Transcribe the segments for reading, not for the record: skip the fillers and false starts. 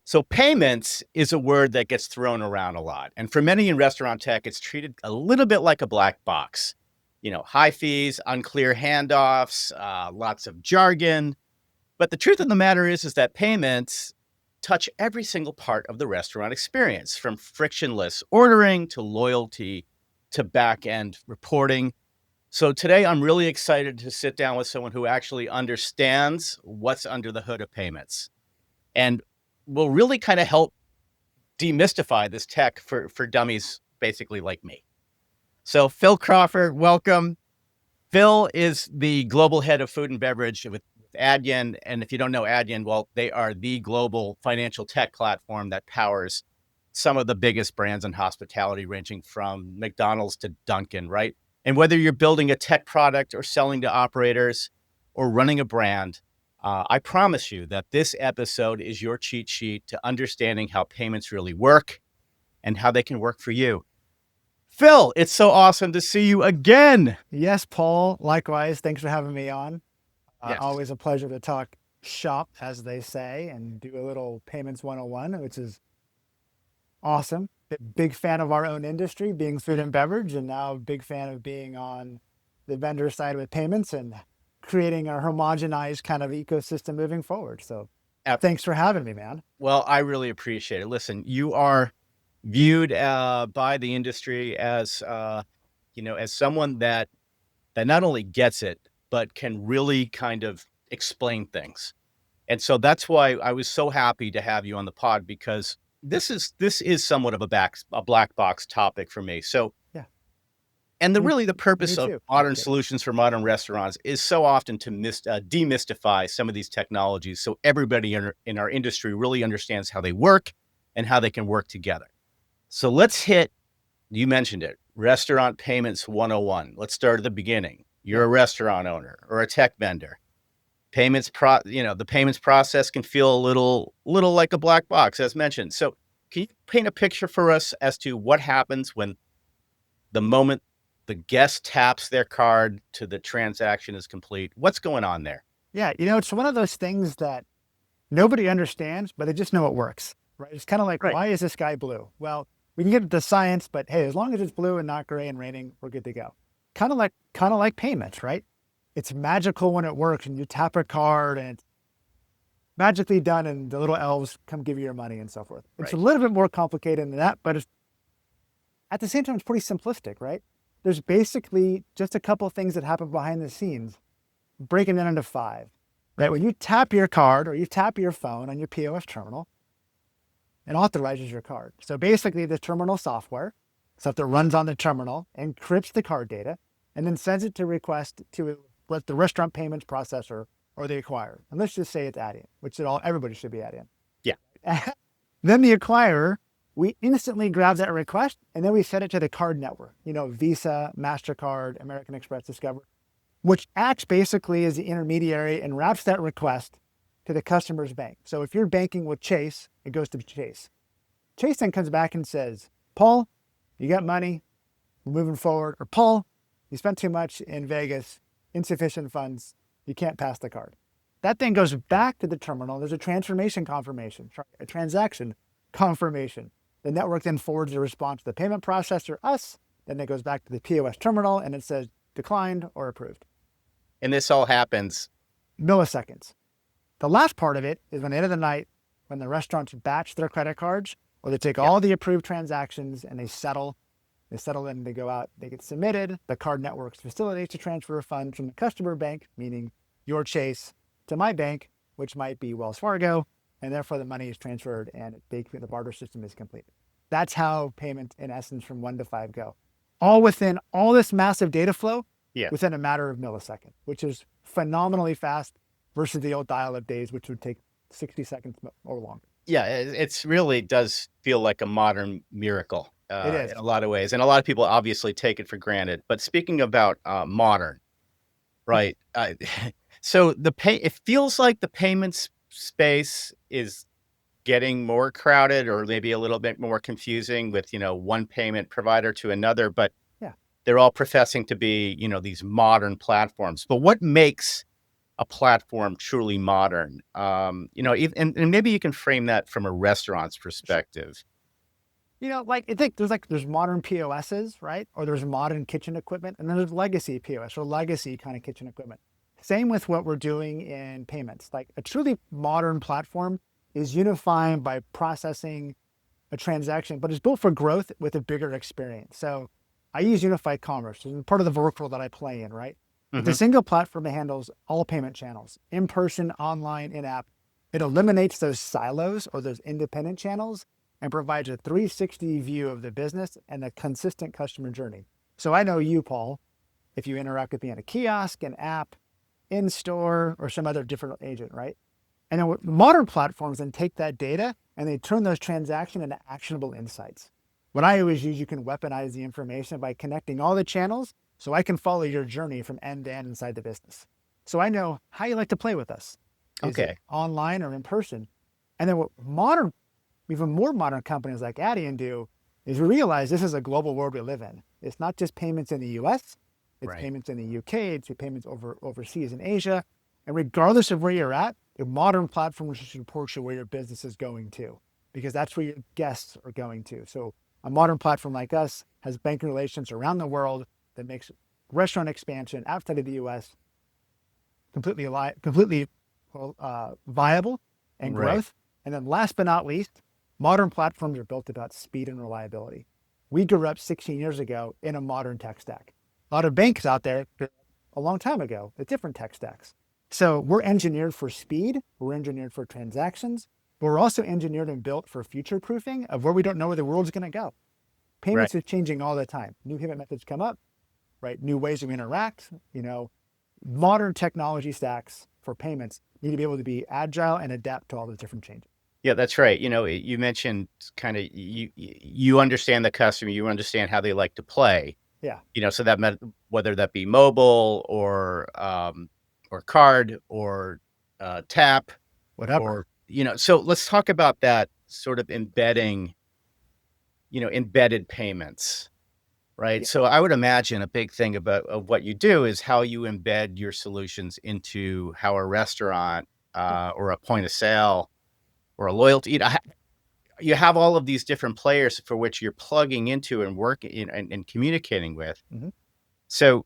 So payments is a word that gets thrown around a lot. And for many in restaurant tech, it's treated a little bit like a black box. High fees, unclear handoffs, lots of jargon. But the truth of the matter is that payments touch every single part of the restaurant experience, from frictionless ordering to loyalty to back-end reporting. So today I'm really excited to sit down with someone who actually understands what's under the hood of payments and will really kind of help demystify this tech for dummies basically like me. So Phil Crawford, welcome. Phil is the global head of food and beverage with Adyen. And if you don't know Adyen, well, they are the global financial tech platform that powers some of the biggest brands in hospitality, ranging from McDonald's to Dunkin', right? And whether you're building a tech product or selling to operators or running a brand, I promise you that this episode is your cheat sheet to understanding how payments really work and how they can work for you. Phil, it's so awesome to see you again. Yes, Paul. Likewise. Thanks for having me on. Yes. Always a pleasure to talk shop, as they say, and do a little payments 101, which is awesome. Big fan of our own industry, being food and beverage, and now a big fan of being on the vendor side with payments and creating a homogenized kind of ecosystem moving forward. So thanks for having me, man. Well, I really appreciate it. Listen, you are viewed by the industry as, as someone that not only gets it, but can really kind of explain things. And so that's why I was so happy to have you on the pod, because this is somewhat of a black box topic for me. So, yeah. And the purpose of modern solutions for modern restaurants is so often to demystify some of these technologies, so everybody in our industry really understands how they work and how they can work together. So let's hit, you mentioned it, Restaurant Payments 101. Let's start at the beginning. You're a restaurant owner or a tech vendor. The payments process can feel a little like a black box, as mentioned. So can you paint a picture for us as to what happens when the moment the guest taps their card to the transaction is complete? What's going on there? Yeah, it's one of those things that nobody understands, but they just know it works, right? It's kind of like, Why is this guy blue? Well, we can get into science, but hey, as long as it's blue and not gray and raining, we're good to go. Kind of like payments, right? It's magical when it works and you tap a card and it's magically done and the little elves come give you your money and so forth. It's a little bit more complicated than that, but at the same time, it's pretty simplistic, right? There's basically just a couple of things that happen behind the scenes, breaking that into 5, right? When you tap your card or you tap your phone on your POS terminal, it authorizes your card. So basically the terminal software, stuff that runs on the terminal, encrypts the card data and then sends it to request to what the restaurant payments processor or the acquirer. And let's just say it's Adyen, which everybody should be Adyen. Yeah. Then the acquirer, we instantly grab that request and then we send it to the card network, Visa, MasterCard, American Express, Discover, which acts basically as the intermediary and routes that request to the customer's bank. So if you're banking with Chase, it goes to Chase. Chase then comes back and says, Paul, you got money, we're moving forward. Or Paul, you spent too much in Vegas, insufficient funds, you can't pass the card. That then goes back to the terminal. There's a transaction confirmation. The network then forwards the response to the payment processor, us, then it goes back to the POS terminal and it says declined or approved. And this all happens milliseconds. The last part of it is when at the end of the night, when the restaurants batch their credit cards, or they take all the approved transactions and they settle them, they go out, they get submitted, the card networks facilitates to transfer funds from the customer bank, meaning your Chase, to my bank, which might be Wells Fargo, and therefore the money is transferred and the barter system is completed. That's how payments, in essence, from 1 to 5 go. All within all this massive data flow within a matter of milliseconds, which is phenomenally fast versus the old dial-up days, which would take 60 seconds or longer. Yeah, it really does feel like a modern miracle it is. In a lot of ways. And a lot of people obviously take it for granted. But speaking about modern, right? So it feels like the payments space is getting more crowded or maybe a little bit more confusing with, one payment provider to another. But they're all professing to be, these modern platforms. But what makes a platform truly modern? And maybe you can frame that from a restaurant's Sure. perspective. Like I think there's modern POSs, right? Or there's modern kitchen equipment, and then there's legacy POS or legacy kind of kitchen equipment. Same with what we're doing in payments. Like a truly modern platform is unifying by processing a transaction, but it's built for growth with a bigger experience. So I use unified commerce as part of the vertical that I play in, right? It's a Hmm. single platform that handles all payment channels, in person, online, in app. It eliminates those silos or those independent channels and provides a 360 view of the business and a consistent customer journey. So I know you, Paul, if you interact with me in a kiosk, an app, in store, or some other different agent, right? And then modern platforms then take that data and they turn those transactions into actionable insights. What I always use, you can weaponize the information by connecting all the channels so I can follow your journey from end to end inside the business. So I know how you like to play with us. Is it Okay. online or in person? And then what modern, even more modern companies like Adyen do is we realize this is a global world we live in. It's not just payments in the US, it's Right. payments in the UK, it's payments overseas in Asia. And regardless of where you're at, a modern platform should support you where your business is going to, because that's where your guests are going to. So a modern platform like us has banking relations around the world that makes restaurant expansion outside of the US completely viable and Right. growth. And then last but not least, modern platforms are built about speed and reliability. We grew up 16 years ago in a modern tech stack. A lot of banks out there a long time ago with different tech stacks. So we're engineered for speed, we're engineered for transactions, but we're also engineered and built for future proofing of where we don't know where the world's going to go. Right. Payments is changing all the time. New payment methods come up, right? New ways we interact. Modern technology stacks for payments need to be able to be agile and adapt to all the different changes. Yeah, that's right. You mentioned kind of you understand the customer, you understand how they like to play. Yeah, So that meant whether that be mobile or card or tap whatever. or so let's talk about that sort of embedded payments, right? Yeah. So I would imagine a big thing about of what you do is how you embed your solutions into how a restaurant or a point of sale or a loyalty, you have all of these different players for which you're plugging into and working and communicating with. Mm-hmm. So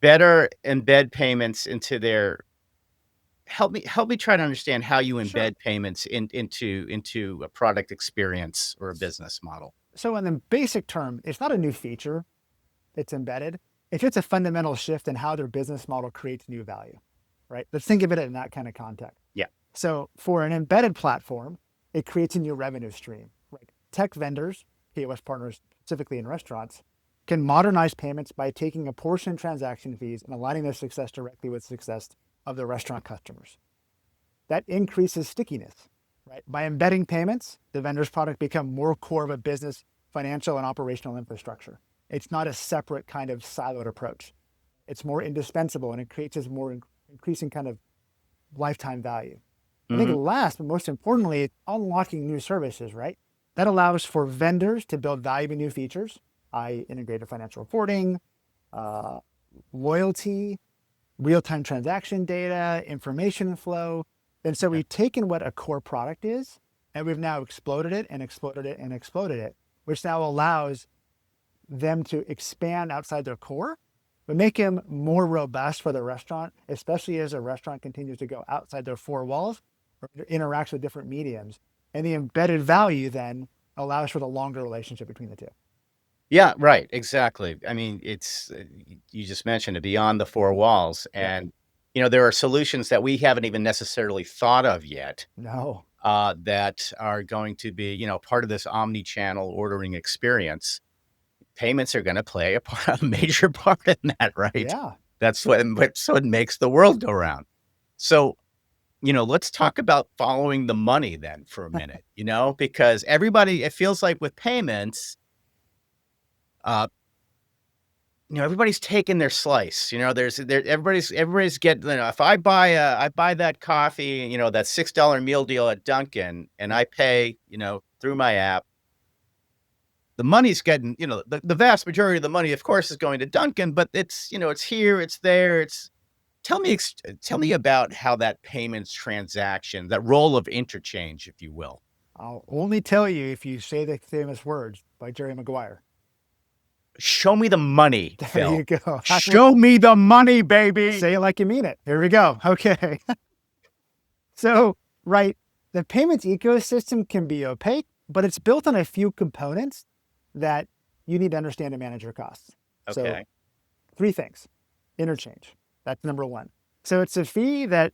better embed payments into their help me try to understand how you Sure. embed payments into a product experience or a business model. So, in the basic term, it's not a new feature, it's embedded. It's just a fundamental shift in how their business model creates new value, right? Let's think of it in that kind of context. Yeah. So, for an embedded platform, it creates a new revenue stream. Right? Tech vendors, POS partners, specifically in restaurants, can modernize payments by taking a portion of transaction fees and aligning their success directly with success of the restaurant customers. That increases stickiness, right? By embedding payments, the vendor's product become more core of a business, financial, and operational infrastructure. It's not a separate kind of siloed approach. It's more indispensable and it creates this more increasing kind of lifetime value. I think Hmm. last, but most importantly, it's unlocking new services, right? That allows for vendors to build valuable new features, i.e. integrated financial reporting, uh, loyalty, real-time transaction data, information flow. And so Okay. we've taken what a core product is and we've now exploded it and exploded it and exploded it, which now allows them to expand outside their core, but make them more robust for the restaurant, especially as a restaurant continues to go outside their four walls or interacts with different mediums. And the embedded value then allows for the longer relationship between the two. Yeah, right. Exactly. I mean, it's you just mentioned it beyond the four walls, Yep. and there are solutions that we haven't even necessarily thought of yet No. that are going to be part of this omni-channel ordering experience. Payments are going to play a major part in that, right? Yeah. That's what makes the world go round. So let's talk about following the money then for a minute. Because everybody, it feels like with payments. Uh, everybody's taking their slice. Everybody's getting. If I buy that coffee, that $6 meal deal at Dunkin', and I pay, through my app, the money's getting, the vast majority of the money, of course, is going to Dunkin', but it's here, it's there, it's Tell me about how that payments transaction, that role of interchange, if you will. I'll only tell you if you say the famous words by Jerry Maguire. Show me the money, There you Phil. go. Show me the money, baby. Say it like you mean it. Here we go. Okay. So, right, the payments ecosystem can be opaque, but it's built on a few components that you need to understand to manage your costs. So, Okay. three things. Interchange. That's number one. So it's a fee that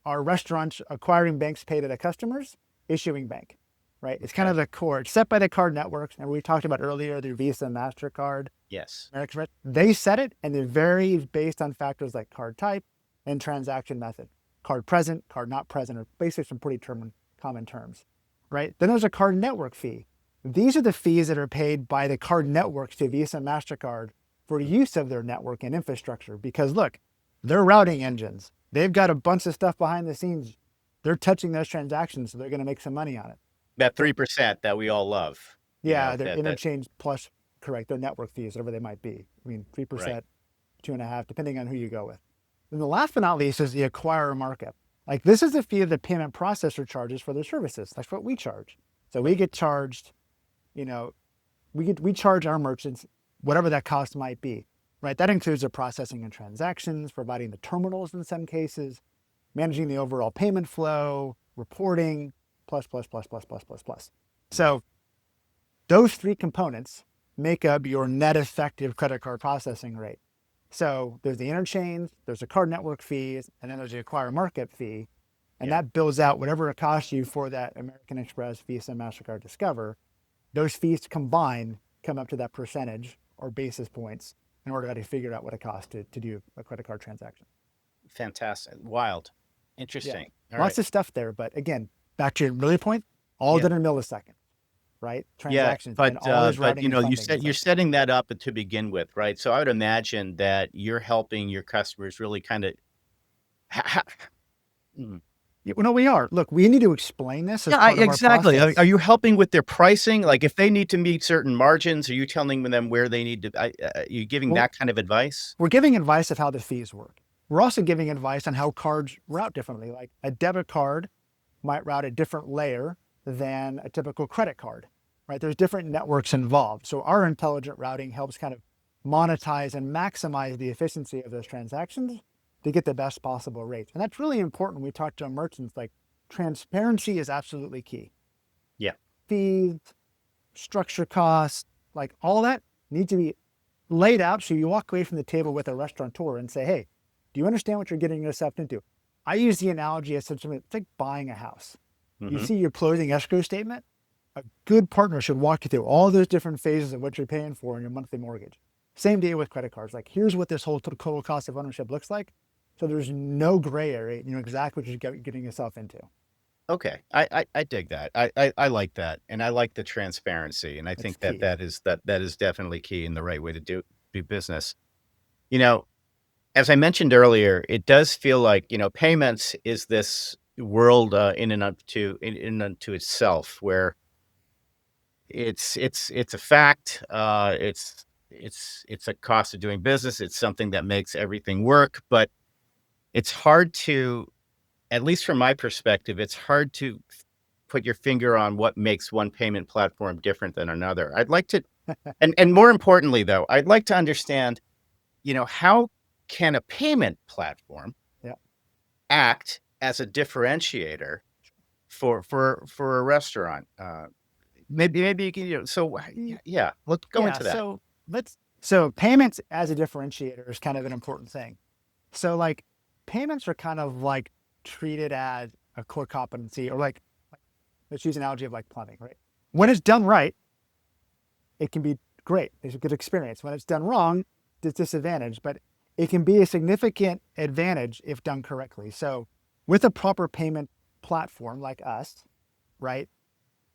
our restaurants acquiring banks pay to the customers, issuing bank, right? It's kind of the core. It's set by the card networks. And we talked about earlier, the Visa, MasterCard, Yes. American Express. They set it and it varies based on factors like card type and transaction method. Card present, card not present, are basically some pretty common terms, right? Then there's a card network fee. These are the fees that are paid by the card networks to Visa and MasterCard for use of their network and infrastructure. Because look, they're routing engines. They've got a bunch of stuff behind the scenes. They're touching those transactions, so they're going to make some money on it. That 3% that we all love. Yeah, they're interchange plus, correct, their network fees, whatever they might be. I mean, 3%, Right. 2.5%, depending on who you go with. And the last but not least is the acquirer markup. Like this is the fee the payment processor charges for their services. That's what we charge. So we get charged, we charge our merchants whatever that cost might be, right? That includes the processing and transactions, providing the terminals in some cases, managing the overall payment flow, reporting, plus. So those three components make up your net effective credit card processing rate. So there's the interchange, there's the card network fees, and then there's the acquire markup fee. And that builds out whatever it costs you for that American Express, Visa, MasterCard Discover. Those fees combined come up to that percentage or basis points in order to figure out what it costs to do a credit card transaction. Fantastic. Wild. Interesting. Yeah. Lots of stuff there. But again, back to your earlier point, all done in milliseconds, right? Transactions. Yeah, and always routing and funding. you're setting that up to begin with, right? So I would imagine that you're helping your customers really kind of. No, we are. Look, we need to explain this as Yeah, part of exactly. our process. Are you helping with their pricing? Like if they need to meet certain margins, are you telling them where they need to? Are you giving that kind of advice? We're giving advice of how the fees work. We're also giving advice on how cards route differently. Like a debit card might route a different layer than a typical credit card, right? There's different networks involved. So our intelligent routing helps kind of monetize and maximize the efficiency of those transactions to get the best possible rates. And that's really important when we talk to merchants. Like transparency is absolutely key. Yeah. Fees, structure costs, like all that needs to be laid out so you walk away from the table with a restaurateur and say, hey, do you understand what you're getting yourself into? I use the analogy as something, it's like buying a house. You see your closing escrow statement. A good partner should walk you through all those different phases of what you're paying for in your monthly mortgage. Same deal with credit cards. Like, here's what this whole total cost of ownership looks like. So there's no gray area. You know exactly what you're getting yourself into. Okay, I dig that. I like that, and I like the transparency, and I think that is definitely key and the right way to do business. As I mentioned earlier, it does feel like payments is this world in and unto itself, where it's a fact. It's a cost of doing business. It's something that makes everything work, but it's hard to, at least from my perspective, it's hard to put your finger on what makes one payment platform different than another. I'd like to, and more importantly, though, I'd like to understand, how can a payment platform act as a differentiator for a restaurant? Maybe you can. Let's go into that. So payments as a differentiator is kind of an important thing. So like payments are kind of like treated as a core competency, or like let's use an analogy of like plumbing, right? When it's done right, it can be great. It's a good experience. When it's done wrong, it's disadvantage, but it can be a significant advantage if done correctly. So with a proper payment platform like us, right,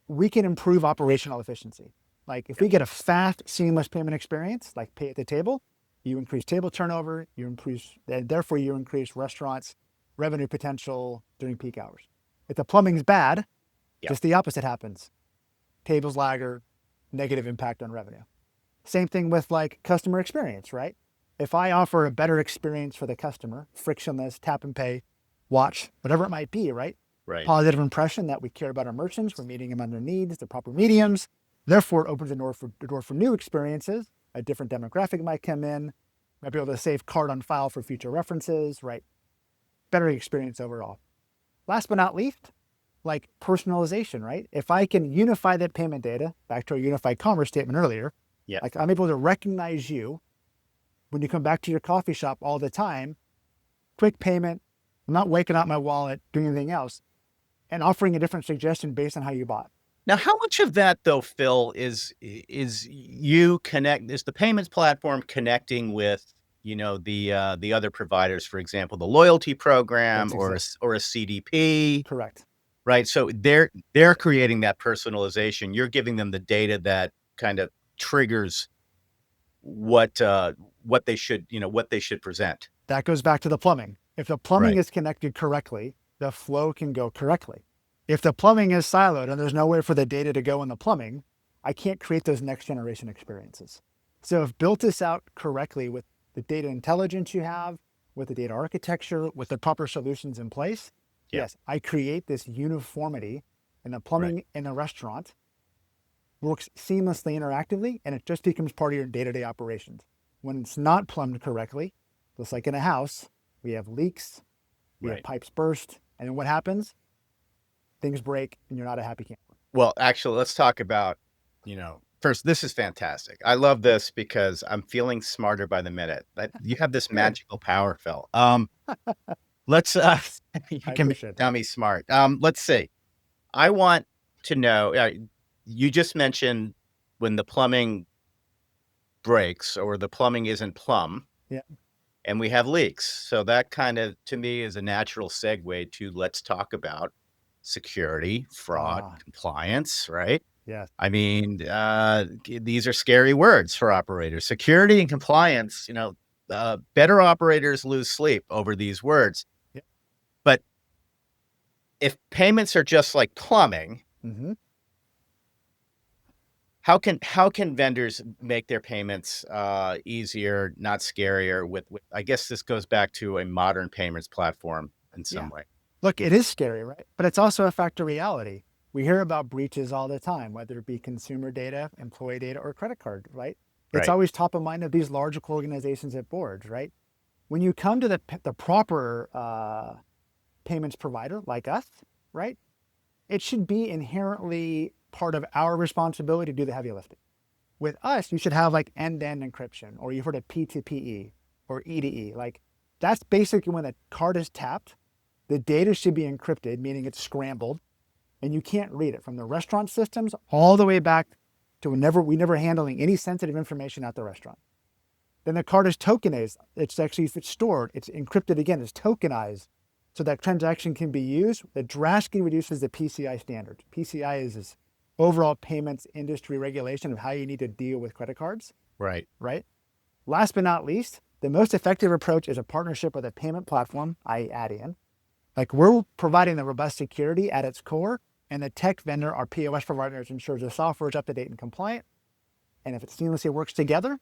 we can improve operational efficiency. Like if we get a fast, seamless payment experience, like pay at the table, you increase table turnover, therefore you increase restaurants' revenue potential during peak hours. If the plumbing's bad, just the opposite happens. Tables lagger, negative impact on revenue. Same thing with like customer experience, right? If I offer a better experience for the customer, frictionless, tap and pay, watch, whatever it might be, right? Right. Positive impression that we care about our merchants, we're meeting them on their needs, the proper mediums. Therefore, it opens the door for new experiences. A different demographic might come in, might be able to save card on file for future references, right? Better experience overall. Last but not least, like personalization, right? If I can unify that payment data, back to our unified commerce statement earlier, Yeah. like I'm able to recognize you when you come back to your coffee shop all the time, quick payment, I'm not waking up my wallet, doing anything else, and offering a different suggestion based on how you bought. Now, how much of that though, Phil, is is the payments platform connecting with, the other providers, for example, the loyalty program That's or a CDP, correct. right? So they're creating that personalization. You're giving them the data that kind of triggers what they should, what they should present. That goes back to the plumbing. If the plumbing Right. is connected correctly, the flow can go correctly. If the plumbing is siloed and there's nowhere for the data to go in the plumbing, I can't create those next generation experiences. So if built this out correctly with the data intelligence you have, with the data architecture, with the proper solutions in place, Yeah. yes, I create this uniformity in the plumbing in a restaurant, works seamlessly, interactively, and it just becomes part of your day-to-day operations. When it's not plumbed correctly, just like in a house, we have leaks, we have Right. pipes burst, and then what happens? Things break and you're not a happy camper. Well, actually, let's talk about, first, this is fantastic. I love this because I'm feeling smarter by the minute. You have this Good. magical power, Phil. Let's you I can make appreciate that. dummy smart. Let's see. I want to know, you just mentioned when the plumbing breaks or the plumbing isn't plumb Yeah. and we have leaks. So that kind of, to me, is a natural segue to let's talk about security, fraud, Ah, compliance, right? yes. I mean, these are scary words for operators. Security and compliance, better operators lose sleep over these words. Yeah. But if payments are just like plumbing, Mm-hmm. how can vendors make their payments easier, not scarier? With I guess this goes back to a modern payments platform in Yeah. some way. Look, it is scary, right? But it's also a fact of reality. We hear about breaches all the time, whether it be consumer data, employee data, or credit card, right? It's Right. always top of mind of these larger organizations at boards, right? When you come to the proper payments provider like us, right? It should be inherently part of our responsibility to do the heavy lifting. With us, you should have like end-to-end encryption, or you've heard of P2PE or E2E. Like that's basically when the card is tapped, the data should be encrypted, meaning it's scrambled, and you can't read it from the restaurant systems all the way back to we never handling any sensitive information at the restaurant. Then the card is tokenized. If it's stored, it's encrypted again, it's tokenized. So that transaction can be used. That drastically reduces the PCI standards. PCI is this overall payments industry regulation of how you need to deal with credit cards, Right. right? Last but not least, the most effective approach is a partnership with a payment platform, i.e. Adyen. Like we're providing the robust security at its core, and the tech vendor, our POS providers, ensures the software is up to date and compliant. And if it seamlessly works together,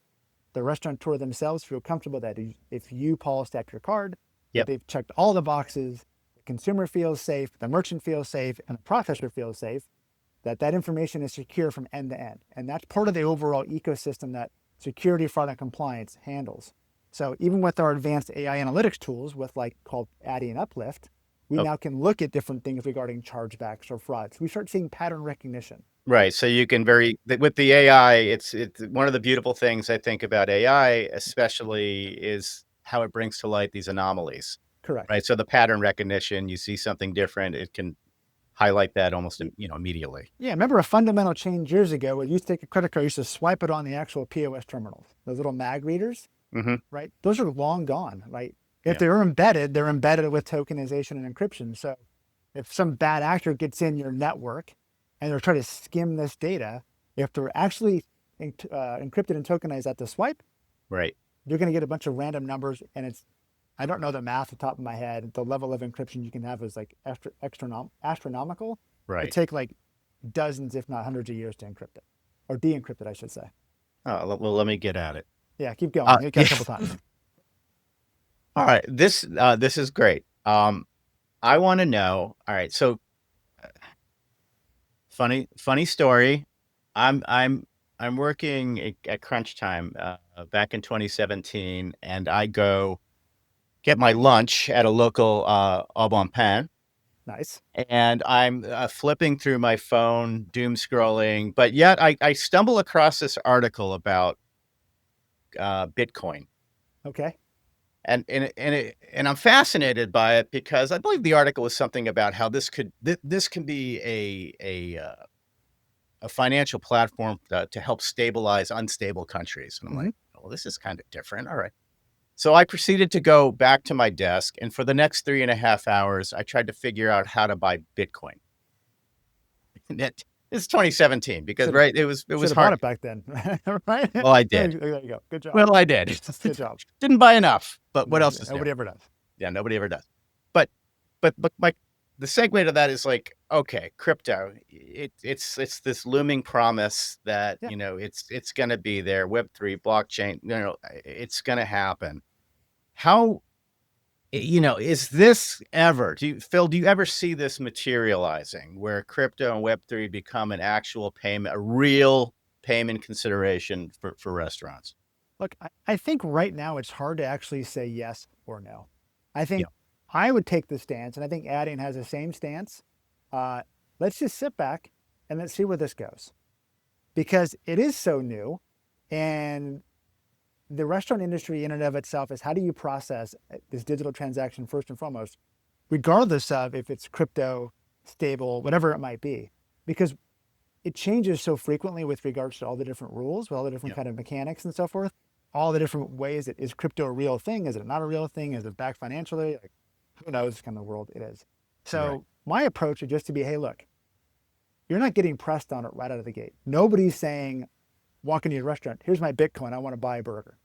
the restaurateur themselves feel comfortable that if you, Paul, step your card, that Yep. they've checked all the boxes, the consumer feels safe, the merchant feels safe, and the processor feels safe, that information is secure from end to end. And that's part of the overall ecosystem that security, fraud, and compliance handles. So even with our advanced AI analytics tools with like called Adyen Uplift, we Okay. now can look at different things regarding chargebacks or frauds. We start seeing pattern recognition. Right. So you can with the AI, it's one of the beautiful things I think about AI, especially is how it brings to light these anomalies. Correct. Right. So the pattern recognition, you see something different, it can highlight that almost, immediately. Yeah, remember a fundamental change years ago where you used to take a credit card, you used to swipe it on the actual POS terminals, those little mag readers, Hmm. right? Those are long gone, right? If Yeah. they're embedded with tokenization and encryption. So if some bad actor gets in your network and they're trying to skim this data, if they're actually encrypted and tokenized at the swipe, Right. you're going to get a bunch of random numbers. And I don't know the math off the top of my head. The level of encryption you can have is like astronomical. It Right. take like dozens, if not hundreds of years to encrypt it or de-encrypt it, I should say. Oh, well, let me get at it. Yeah, keep going. You got Yeah. a couple times. All right. This is great. I want to know. All right. So funny story. I'm working at Crunch Time back in 2017, and I go get my lunch at a local au bon pain, Nice. and I'm flipping through my phone, doom scrolling, but yet I stumble across this article about Bitcoin. Okay. And I'm fascinated by it because I believe the article was something about how this can be a financial platform to help stabilize unstable countries. And I'm Hmm. like, well, this is kind of different. All right. So I proceeded to go back to my desk, and for the next 3.5 hours, I tried to figure out how to buy Bitcoin. And it's 2017 because Should have right, it should was have bought hard. it back then. Right? Well, I There did. you go. Good job. Well, I did. Good job. Didn't buy enough, but what No, else is new? nobody ever does. Yeah, nobody ever does. But but my the segue to that is like, okay, crypto. It's this looming promise that, Yeah. it's gonna be there. Web3, blockchain, it's gonna happen. How is this ever Phil, do you ever see this materializing where crypto and Web3 become an actual payment, a real payment consideration for restaurants? Look, I think right now it's hard to actually say yes or no. I Yeah. think I would take the stance, and I think Adyen has the same stance. Uh, let's just sit back and let's see where this goes because it is so new. And the restaurant industry in and of itself is how do you process this digital transaction first and foremost, regardless of if it's crypto, stable, whatever it might be, because it changes so frequently with regards to all the different rules, with all the different Yeah. kind of mechanics and so forth, all the different ways that is crypto a real thing? Is it not a real thing? Is it backed financially? Like, who knows kind of world it is. Right. So my approach would just to be, hey, look, you're not getting pressed on it right out of the gate. Nobody's saying, walk into your restaurant, here's my Bitcoin, I want to buy a burger.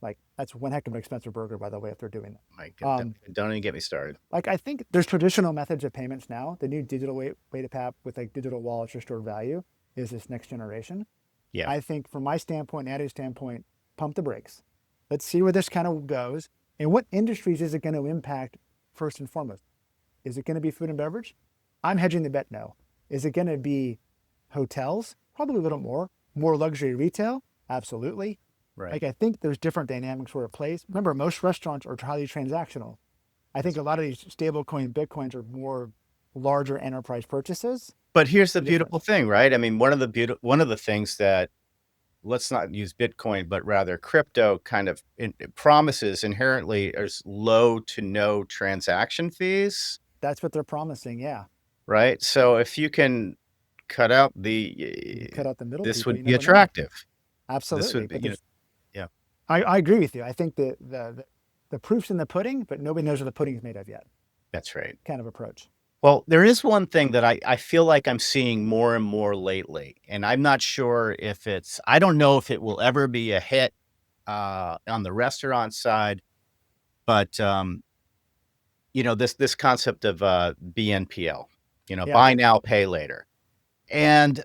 Like that's one heck of an expensive burger, by the way, if they're doing My that. God, don't even get me started. Like I think there's traditional methods of payments now. The new digital way to pay with like digital wallets or stored value is this next generation. Yeah. I think from my standpoint, Addie's standpoint, pump the brakes. Let's see where this kind of goes. And what industries is it going to impact first and foremost? Is it going to be food and beverage? I'm hedging the bet no. Is it going to be hotels? Probably a little more. More luxury retail? Absolutely. Right. Like I think there's different dynamics where it plays. Remember, most restaurants are highly transactional. I think a lot of these stablecoin Bitcoins are more larger enterprise purchases. But here's the The beautiful difference. thing, right? I mean, one of the things that, let's not use Bitcoin, but rather crypto kind of it promises inherently is low to no transaction fees, That's what they're promising. Yeah. right? So if you can cut out You can the, cut out the middle this people. You would be never know. attractive. This Absolutely. would be, But there's, yeah, I agree with you. I think the proof's in the pudding, but nobody knows what the pudding's made of yet. that's right. Kind of approach. Well, there is one thing that I feel like I'm seeing more and more lately, and I'm not sure if I don't know if it will ever be a hit on the restaurant side, but this concept of BNPL, Yeah. buy now, pay later. And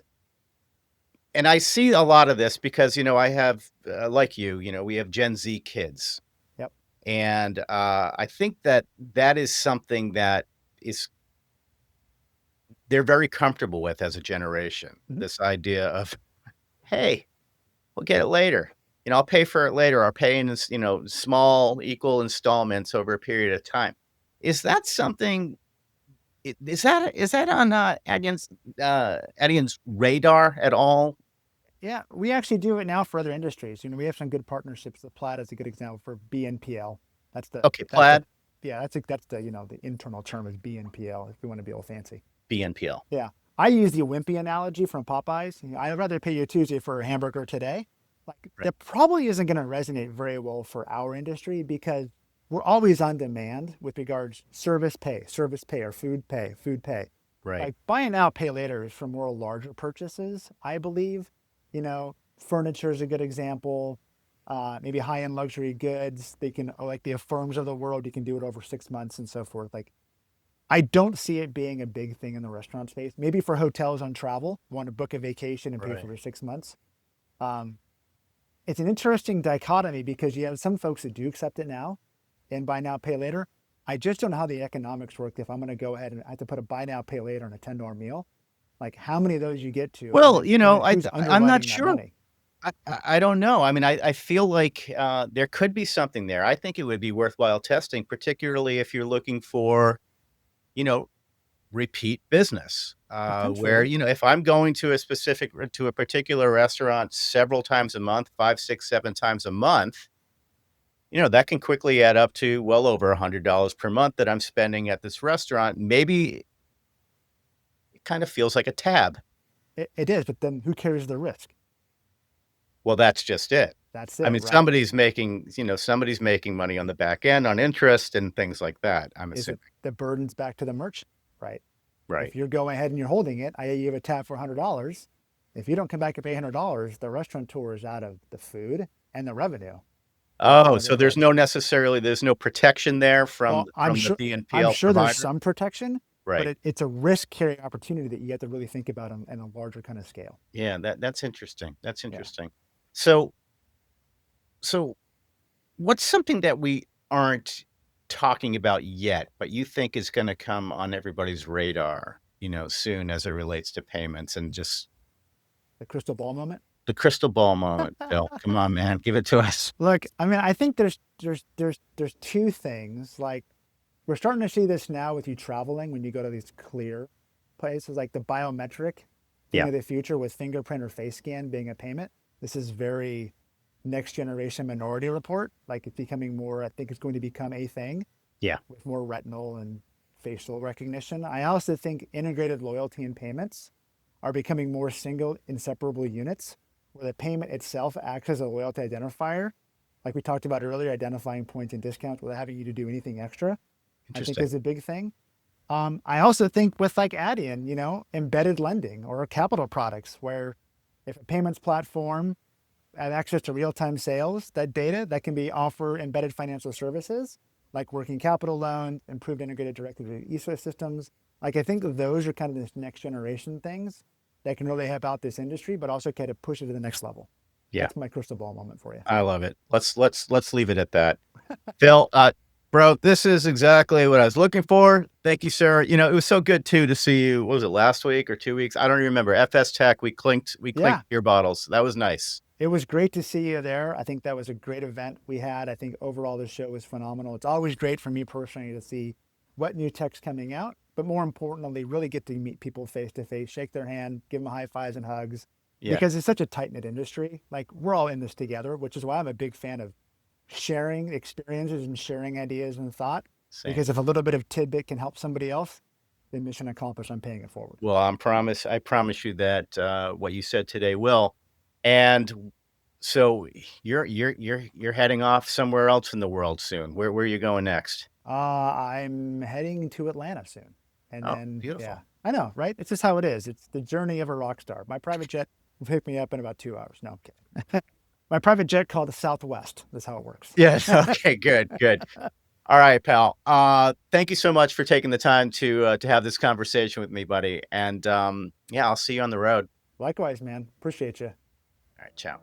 I see a lot of this because, I have like we have Gen Z kids. Yep. And I think that is something that is they're very comfortable with as a generation. Mhm. This idea of, hey, we'll get it later. I'll pay for it later. I'll pay in small equal installments over a period of time. Is that something? Is that on Adyen's radar at all? Yeah. We actually do it now for other industries. We have some good partnerships. The Plaid is a good example for BNPL. Okay, That's the, Plaid, yeah, that's the, the internal term is BNPL if we want to be all fancy. BNPL. Yeah. I use the Wimpy analogy from Popeyes. I'd rather pay you Tuesday for a hamburger today. Like Right, that probably isn't going to resonate very well for our industry because we're always on demand with regards service pay, or food pay, food pay. right, Like buy now, pay later is for more larger purchases, I believe. Furniture is a good example. Maybe high-end luxury goods. They can, like the Affirms of the world, you can do it over 6 months and so forth. Like I don't see it being a big thing in the restaurant space. Maybe for hotels on travel, want to book a vacation and pay right. for 6 months. Um, It's an interesting dichotomy because you have some folks that do accept it now and buy now, pay later. I just don't know how the economics work if I'm going to go ahead and I have to put a buy now, pay later on a $10 meal. Like how many of those you get to, and Well, then, and then who's I'm not underwriting that sure. money? I don't know. I mean, I feel like there could be something there. I think it would be worthwhile testing, particularly if you're looking for, you know, repeat business. Where, Potentially. if I'm going to a particular restaurant several times a month, 5, 6, 7 times a month, that can quickly add up to well over $100 per month that I'm spending at this restaurant. Maybe it kind of feels like a tab. It is, but then who carries the risk? Well, that's just it. That's I it, mean, right? somebody's making money on the back end on interest and things like that, I'm Is assuming. it the burdens back to the merchant, right? Right. If you're going ahead and you're holding it, I you have a tab for $100. If you don't come back and pay $100, the restaurateur is out of the food and the revenue. That's Oh, kind of so their hit. there's no protection there Well, from the I'm BNPL sure there's provider? some protection, but Right. it's a risk carrying opportunity that you have to really think about on a larger kind of scale. Yeah, that's interesting. That's Yeah. interesting. So so what's something that we aren't talking about yet, but you think is gonna come on everybody's radar, soon as it relates to payments and just The crystal ball moment. the crystal ball moment, Phil? Come on, man, give it to us. Look, I mean, I think there's two things. Like we're starting to see this now with you traveling when you go to these clear places, like the biometric thing Yeah, of the future with fingerprint or face scan being a payment. This is very next generation Minority Report. Like it's becoming more. I think it's going to become a thing yeah, with more retinal and facial recognition. I also think integrated loyalty and payments are becoming more single, inseparable units where the payment itself acts as a loyalty identifier. Like we talked about earlier, identifying points and discounts without having you to do anything extra, I think interesting. is a big thing. I also think with like Adyen, embedded lending or capital products, where if a payments platform have access to real-time sales, that data that can be offer embedded financial services like working capital loans, improved integrated directly to ecosystems. Like I think those are kind of the next generation things that can really help out this industry, but also kind of push it to the next level. Yeah, That's my crystal ball moment for you. I love it. Let's leave it at that. Phil, bro, this is exactly what I was looking for. Thank you, sir. It was so good too to see you. What was it, last week or 2 weeks? I don't even remember. FS Tech, we clinked Yeah, beer bottles. That was nice. it was great to see you there. I think that was a great event we had. I think overall the show was phenomenal. It's always great for me personally to see what new tech's coming out, but more importantly, really get to meet people face to face, shake their hand, give them high fives and hugs, Yeah, because it's such a tight knit industry. Like we're all in this together, which is why I'm a big fan of sharing experiences and sharing ideas and thought. same. Because if a little bit of tidbit can help somebody else, then mission accomplished. I'm paying it forward. Well, I promise you that what you said today will. And so you're heading off somewhere else in the world soon. Where are you going next? I'm heading to Atlanta soon. And Oh, then, yeah, beautiful. I know, right? It's just how it is. It's the journey of a rock star. My private jet will pick me up in about 2 hours. No, I'm kidding. My private jet called the Southwest. That's how it works. Yes. Okay, good, good. All right, pal. Thank you so much for taking the time to have this conversation with me, buddy. And yeah, I'll see you on the road. Likewise, man. Appreciate you. All right, ciao.